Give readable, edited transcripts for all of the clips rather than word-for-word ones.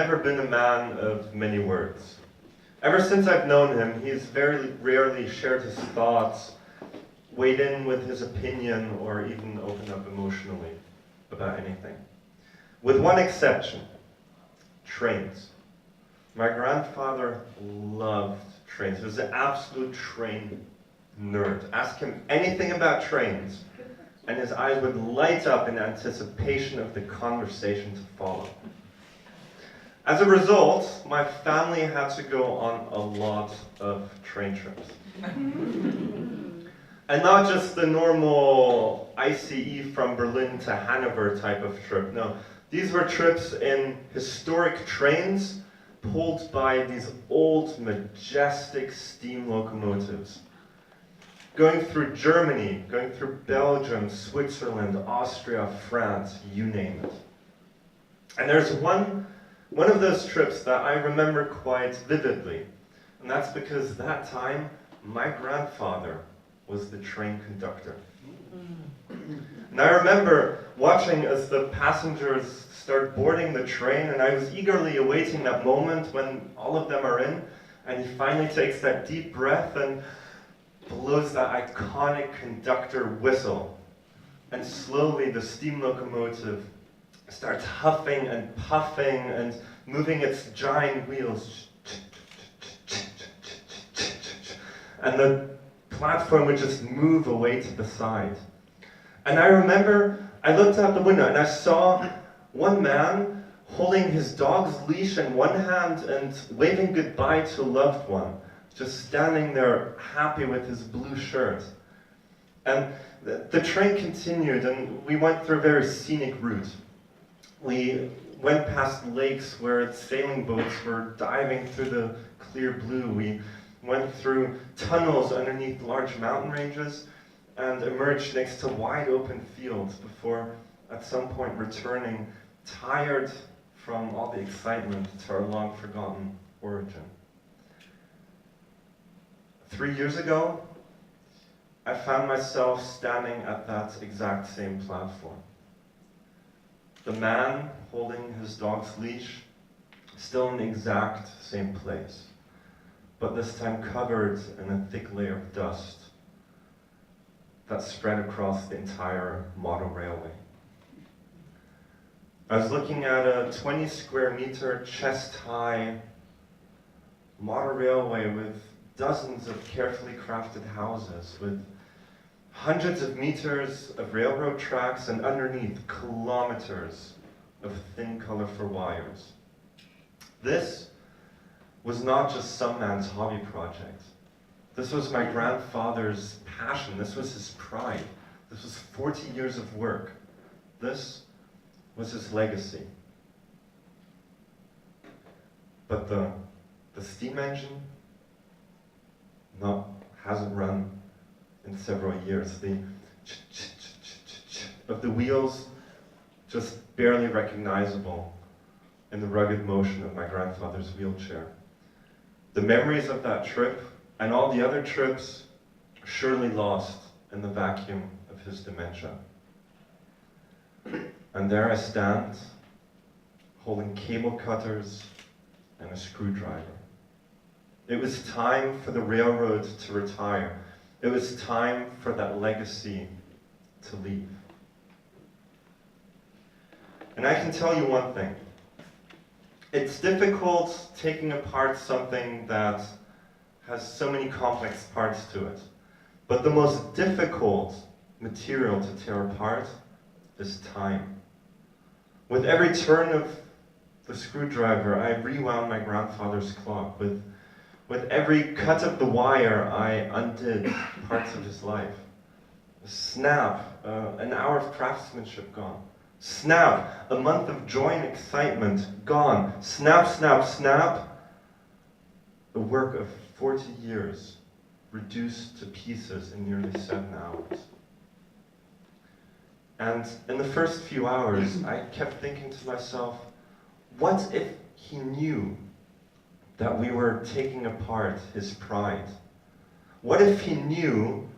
never been a man of many words. Ever since I've known him, he's very rarely shared his thoughts, weighed in with his opinion, or even opened up emotionally about anything. With one exception, trains. My grandfather loved trains. He was an absolute train nerd. Ask him anything about trains, and his eyes would light up in anticipation of the conversation to follow. As a result, my family had to go on a lot of train trips. And not just the normal ICE from Berlin to Hanover type of trip, no. These were trips in historic trains pulled by these old, majestic steam locomotives. Going through Germany, going through Belgium, Switzerland, Austria, France, you name it. And there's one of those trips that I remember quite vividly. And that's because that time, my grandfather was the train conductor. And I remember watching as the passengers start boarding the train, and I was eagerly awaiting that moment when all of them are in, and he finally takes that deep breath and blows that iconic conductor whistle. And slowly the steam locomotive starts huffing and puffing and moving its giant wheels. And the platform would just move away to the side. And I remember I looked out the window and I saw one man holding his dog's leash in one hand and waving goodbye to a loved one, just standing there happy with his blue shirt. And the train continued, and we went through a very scenic route. We went past lakes where sailing boats were diving through the clear blue. We went through tunnels underneath large mountain ranges and emerged next to wide open fields before at some point returning, tired from all the excitement, to our long forgotten origin. 3 years ago, I found myself standing at that exact same platform. The man holding his dog's leash, still in the exact same place, but this time covered in a thick layer of dust that spread across the entire model railway. I was looking at a 20 square meter, chest-high model railway with dozens of carefully crafted houses, with hundreds of meters of railroad tracks, and underneath kilometers of thin, colorful wires. This was not just some man's hobby project. This was my grandfather's passion. This was his pride. This was 40 years of work. This was his legacy. But the steam engine hasn't run in several years. The of the wheels just barely recognizable in the rugged motion of my grandfather's wheelchair. The memories of that trip and all the other trips surely lost in the vacuum of his dementia. And there I stand, holding cable cutters and a screwdriver. It was time for the railroad to retire. It was time for that legacy to leave. And I can tell you one thing. It's difficult taking apart something that has so many complex parts to it. But the most difficult material to tear apart is time. With every turn of the screwdriver, I rewound my grandfather's clock. With every cut of the wire, I undid parts of his life. Snap, an hour of craftsmanship gone. Snap, a month of joy and excitement gone. Snap, snap, snap, the work of 40 years reduced to pieces in nearly 7 hours. And in the first few hours, I kept thinking to myself, what if he knew that we were taking apart his pride? What if he knew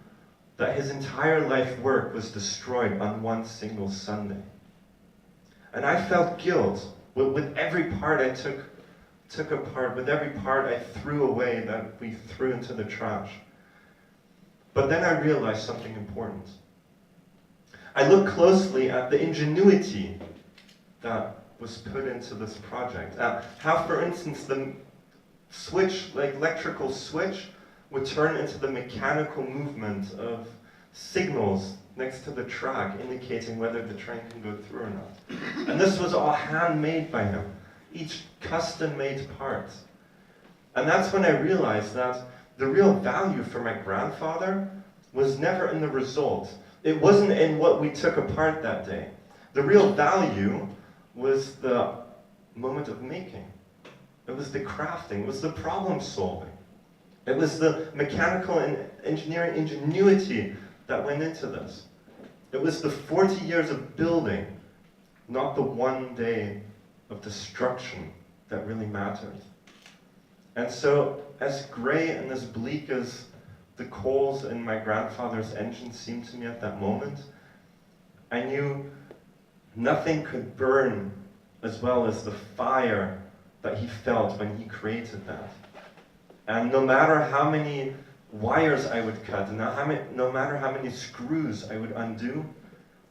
that his entire life work was destroyed on one single Sunday? And I felt guilt With every part I took apart, with every part I threw away that we threw into the trash. But then I realized something important. I looked closely at the ingenuity that was put into this project. How, for instance, the switch, like electrical switch, would turn into the mechanical movement of signals next to the track indicating whether the train can go through or not. And this was all handmade by him, each custom-made part. And that's when I realized that the real value for my grandfather was never in the result. It wasn't in what we took apart that day. The real value was the moment of making. It was the crafting, it was the problem solving. It was the mechanical and engineering ingenuity that went into this. It was the 40 years of building, not the one day of destruction that really mattered. And so, as grey and as bleak as the coals in my grandfather's engine seemed to me at that moment, I knew nothing could burn as well as the fire that he felt when he created that. And no matter how many wires I would cut, and no matter how many screws I would undo,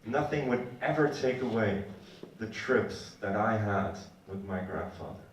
nothing would ever take away the trips that I had with my grandfather.